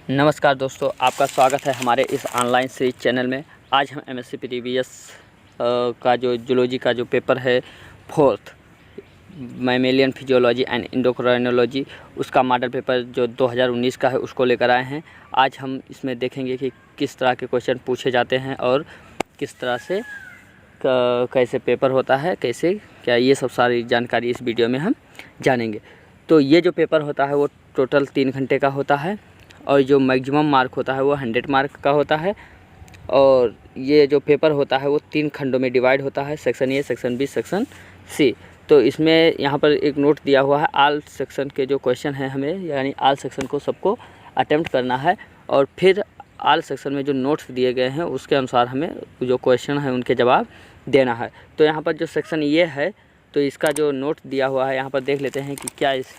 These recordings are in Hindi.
नमस्कार दोस्तों, आपका स्वागत है हमारे इस ऑनलाइन सीरीज चैनल में। आज हम एमएससी प्रीवियस का जो जूलॉजी का जो पेपर है fourth mammalian physiology and endocrinology, उसका मॉडल पेपर जो 2019 का है उसको लेकर आए हैं। आज हम इसमें देखेंगे कि किस तरह के क्वेश्चन पूछे जाते हैं और किस तरह से कैसे पेपर होता है, कैसे क्या, ये सब सारी जानकारी इस वीडियो में हम जानेंगे। तो ये जो पेपर होता है वो टोटल 3 घंटे का होता है और जो मैक्सिमम मार्क होता है वो 100 मार्क का होता है। और ये जो पेपर होता है वो 3 खंडों में डिवाइड होता है, section A, section B, section C. तो इसमें यहाँ पर एक नोट दिया हुआ है, ऑल सेक्शन के जो क्वेश्चन हैं हमें, यानी ऑल सेक्शन को सबको अटेम्प्ट करना है और फिर ऑल सेक्शन में जो नोट्स दिए गए हैं उसके अनुसार हमें जो क्वेश्चन है उनके जवाब देना है। तो यहाँ पर जो सेक्शन ये है तो इसका जो नोट दिया हुआ है यहाँ पर देख लेते हैं कि क्या इस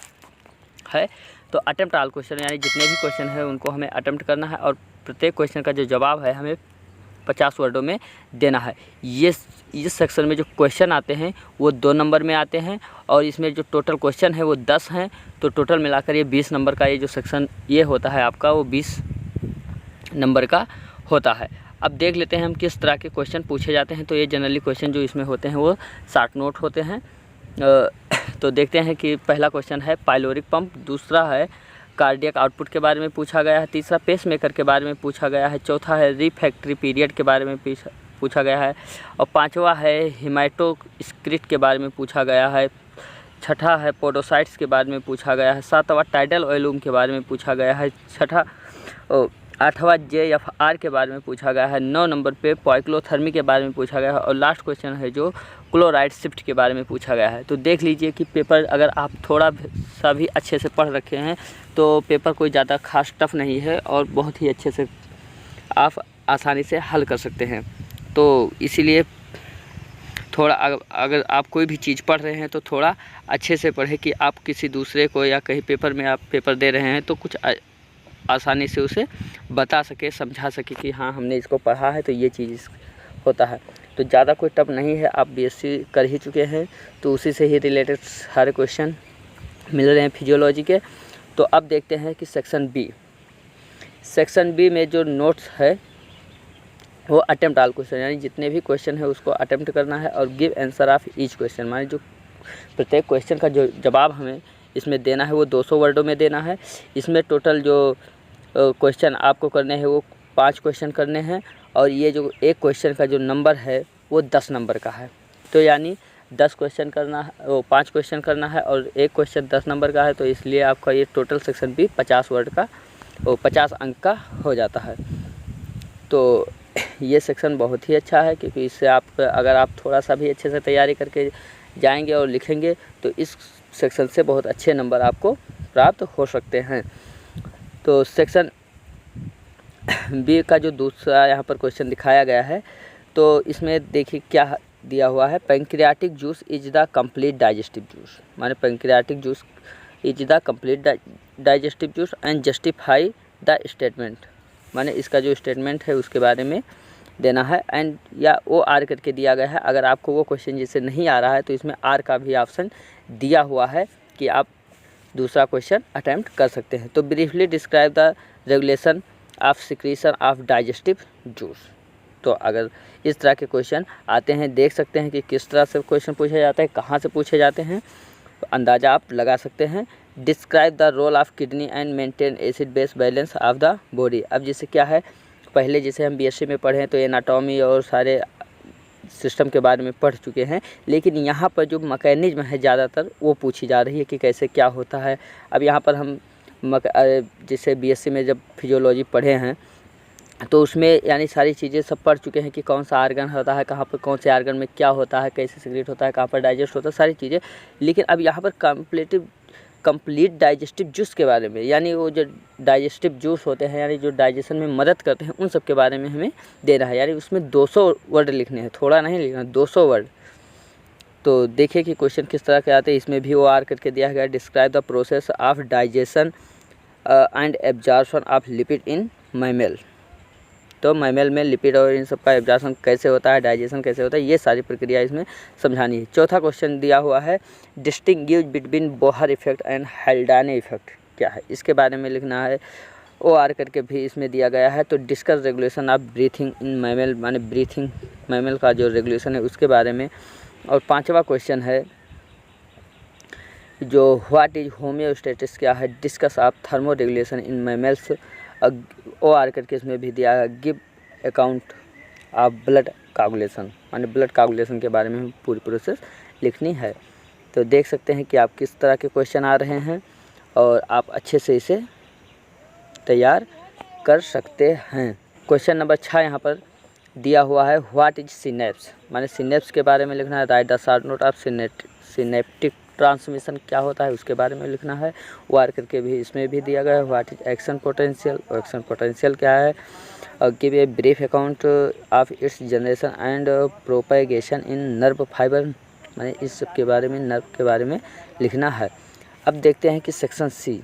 है। तो अटेम्प्ट ऑल क्वेश्चन, यानी जितने भी क्वेश्चन है उनको हमें अटेम्प्ट करना है और प्रत्येक क्वेश्चन का जो जवाब है हमें 50 वर्डों में देना है। ये इस सेक्शन में जो क्वेश्चन आते हैं वो 2 नंबर में आते हैं और इसमें जो टोटल क्वेश्चन है वो 10 हैं। तो टोटल मिलाकर ये 20 नंबर का ये जो सेक्शन ये होता है आपका, वो 20 नंबर का होता है। अब देख लेते हैं हम किस तरह के क्वेश्चन पूछे जाते हैं। तो ये जनरली क्वेश्चन जो इसमें होते हैं वो शॉर्ट नोट होते हैं। तो देखते हैं कि पहला क्वेश्चन है पाइलोरिक पंप, दूसरा है कार्डियक आउटपुट के बारे में पूछा गया है, तीसरा पेसमेकर के बारे में पूछा गया है, चौथा है रिफ्रैक्टरी पीरियड के बारे में पूछा गया है और पांचवा है हिमाटोस्क्रिट के बारे में पूछा गया है, छठा है पोडोसाइट्स के बारे में पूछा गया है, सातवां टाइडल ऑयलूम के बारे में पूछा गया है, आठवां JFR के बारे में पूछा गया है, 9 नंबर पे पॉइक्लोथर्मी के बारे में पूछा गया है और लास्ट क्वेश्चन है जो क्लोराइड शिफ्ट के बारे में पूछा गया है। तो देख लीजिए कि पेपर अगर आप थोड़ा सा भी अच्छे से पढ़ रखे हैं तो पेपर कोई ज़्यादा खास टफ नहीं है और बहुत ही अच्छे से आप आसानी से हल कर सकते हैं। तो इसीलिए थोड़ा अगर आप कोई भी चीज़ पढ़ रहे हैं तो थोड़ा अच्छे से पढ़ें कि आप किसी दूसरे को या कहीं पेपर में आप पेपर दे रहे हैं तो कुछ आसानी से उसे बता सके, समझा सके कि हाँ हमने इसको पढ़ा है तो ये चीज़ होता है। तो ज़्यादा कोई टफ नहीं है, आप BSc कर ही चुके हैं तो उसी से ही रिलेटेड सारे क्वेश्चन मिल रहे हैं फिजियोलॉजी के। तो अब देखते हैं कि सेक्शन बी में जो नोट्स है वो अटेम्प्ट ऑल क्वेश्चन, यानी जितने भी क्वेश्चन है उसको अटेम्प्ट करना है और give answer of each question, माने जो प्रत्येक क्वेश्चन का जो जवाब हमें इसमें देना है वो 200 वर्डों में देना है। इसमें टोटल जो क्वेश्चन आपको करने हैं वो 5 क्वेश्चन करने हैं और ये जो एक क्वेश्चन का जो नंबर है वो 10 नंबर का है। तो यानी 10 क्वेश्चन करना है, वो 5 क्वेश्चन करना है और एक क्वेश्चन 10 नंबर का है। तो इसलिए आपका ये टोटल सेक्शन भी 50 वर्ड का, वो 50 अंक का हो जाता है। तो ये सेक्शन बहुत ही अच्छा है क्योंकि इससे आप अगर आप थोड़ा सा भी अच्छे से तैयारी करके जाएंगे और लिखेंगे तो इस सेक्शन से बहुत अच्छे नंबर आपको प्राप्त हो सकते हैं। तो सेक्शन बी का जो दूसरा यहाँ पर क्वेश्चन दिखाया गया है तो इसमें देखिए क्या दिया हुआ है, pancreatic juice is the complete digestive juice, माने pancreatic juice is the complete digestive juice and justify the statement, माने इसका जो स्टेटमेंट है उसके बारे में देना है। एंड या OR करके दिया गया है। अगर आपको वो क्वेश्चन जैसे नहीं आ रहा है तो इसमें R का भी ऑप्शन दिया हुआ है कि आप दूसरा क्वेश्चन अटेम्प्ट कर सकते हैं। तो briefly describe the regulation of secretion of digestive juice. तो अगर इस तरह के क्वेश्चन आते हैं, देख सकते हैं कि किस तरह से क्वेश्चन पूछा जाता है, कहाँ से पूछे जाते हैं, तो अंदाज़ा आप लगा सकते हैं। Describe the role of kidney and maintain acid base balance of the body. अब जैसे क्या है, पहले जैसे हम BSc में पढ़े हैं तो एनाटॉमी और सारे सिस्टम के बारे में पढ़ चुके हैं, लेकिन यहाँ पर जो मैकेनिज्म है ज़्यादातर वो पूछी जा रही है कि कैसे क्या होता है। अब यहाँ पर हम जैसे BSc में जब फिजियोलॉजी पढ़े हैं तो उसमें यानी सारी चीज़ें सब पढ़ चुके हैं कि कौन सा आर्गन होता है, कहाँ पर कौन से आर्गन में क्या होता है, कैसे सिक्रीट होता है, कहाँ पर डाइजेस्ट होता है, सारी चीज़ें। लेकिन अब यहाँ पर कंप्लीट डाइजेस्टिव जूस के बारे में, यानी वो जो डाइजेस्टिव जूस होते हैं यानी जो डाइजेशन में मदद करते हैं उन सब के बारे में हमें देना है। यानी उसमें 200 वर्ड लिखने हैं, थोड़ा नहीं लिखना, 200 वर्ड। तो देखिए कि क्वेश्चन किस तरह के आते हैं। इसमें भी OR करके दिया गया, describe the process of digestion and absorption of lipid in mammal. तो मैमल में लिपिड और इन सब का एब्जॉर्प्शन कैसे होता है, डाइजेशन कैसे होता है, ये सारी प्रक्रिया इसमें समझानी है। चौथा क्वेश्चन दिया हुआ है, distinguish between Bohr effect and Haldane effect क्या है, इसके बारे में लिखना है। ओ आर करके भी इसमें दिया गया है। तो discuss regulation of breathing in mammal, माने ब्रीथिंग मैमल का जो रेगुलेशन है उसके बारे में। और 5वां क्वेश्चन है जो व्हाट इज होम्योस्टेसिस क्या है, discuss of thermoregulation in mammals. O R करके इसमें भी दिया है give account of blood coagulation, माने ब्लड कोगुलेशन के बारे में पूरी प्रोसेस लिखनी है। तो देख सकते हैं कि आप किस तरह के क्वेश्चन आ रहे हैं और आप अच्छे से इसे तैयार कर सकते हैं। क्वेश्चन नंबर 6 यहाँ पर दिया हुआ है व्हाट इज सिनेप्स, माने सिनेप्स के बारे में लिखना है। Write the short note of synaptic transmission क्या होता है उसके बारे में लिखना है। वार करके भी इसमें भी दिया गया है what is action potential, action potential क्या है। और give a brief account of its generation and propagation in nerve fibre, माने इस सब के बारे में, नर्व के बारे में लिखना है। अब देखते हैं कि सेक्शन सी।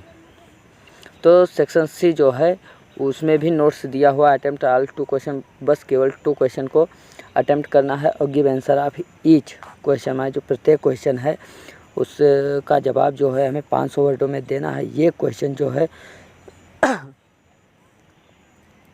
तो सेक्शन सी जो है उसमें भी नोट्स दिया हुआ है। अटेम्प्ट ऑल 2 क्वेश्चन, बस केवल 2 क्वेश्चन को अटेम्प्ट करना है और give answer of each question, में जो प्रत्येक क्वेश्चन है उसका जवाब जो है हमें 500 वर्डों में देना है। ये क्वेश्चन जो है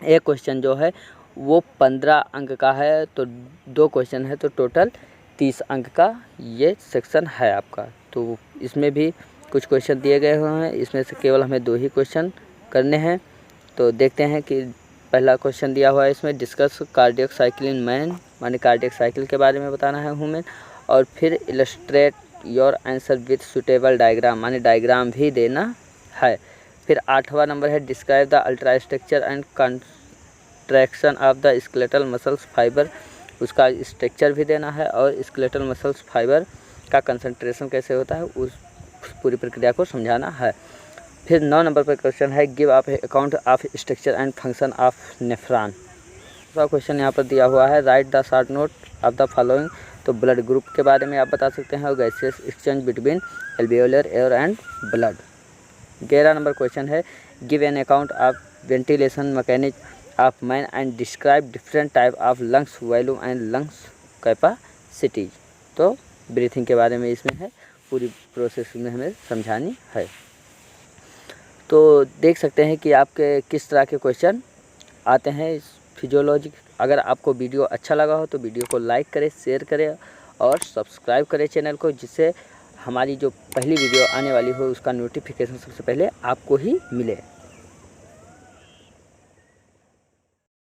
एक क्वेश्चन जो है वो 15 अंक का है, तो 2 क्वेश्चन है तो टोटल 30 अंक का ये सेक्शन है आपका। तो इसमें भी कुछ क्वेश्चन दिए गए हुए हैं, इसमें से केवल हमें 2 ही क्वेश्चन करने हैं। तो देखते हैं कि पहला क्वेश्चन दिया हुआ है इसमें discuss cardiac cycle in man, माने कार्डियक साइकिल के बारे में बताना है ह्यूमन। और फिर illustrate your answer with suitable diagram, माने डायग्राम भी देना है। फिर 8वां नंबर है describe the ultra structure and contraction of the skeletal muscles fibre, उसका स्ट्रक्चर भी देना है और स्केलेटल मसल्स फाइबर का कंसंट्रेशन कैसे होता है उस पूरी प्रक्रिया को समझाना है। फिर 9 नंबर पर क्वेश्चन है गिव आप account of structure and function of nephron. दूसरा क्वेश्चन यहाँ पर दिया हुआ है write the short note of the following, तो ब्लड ग्रुप के बारे में आप बता सकते हैं और gaseous exchange between alveolar air and blood. 11 number question है give an account of ventilation mechanism of man and describe different type of lungs volume and lungs capacities. तो ब्रीथिंग के बारे में इसमें है, पूरी प्रोसेस में हमें समझानी है। तो देख सकते हैं कि आपके किस तरह के क्वेश्चन आते हैं इस फिजियोलॉजी। अगर आपको वीडियो अच्छा लगा हो तो वीडियो को लाइक करें, शेयर करें और सब्सक्राइब करें चैनल को, जिससे हमारी जो पहली वीडियो आने वाली हो उसका नोटिफिकेशन सबसे पहले आपको ही मिले।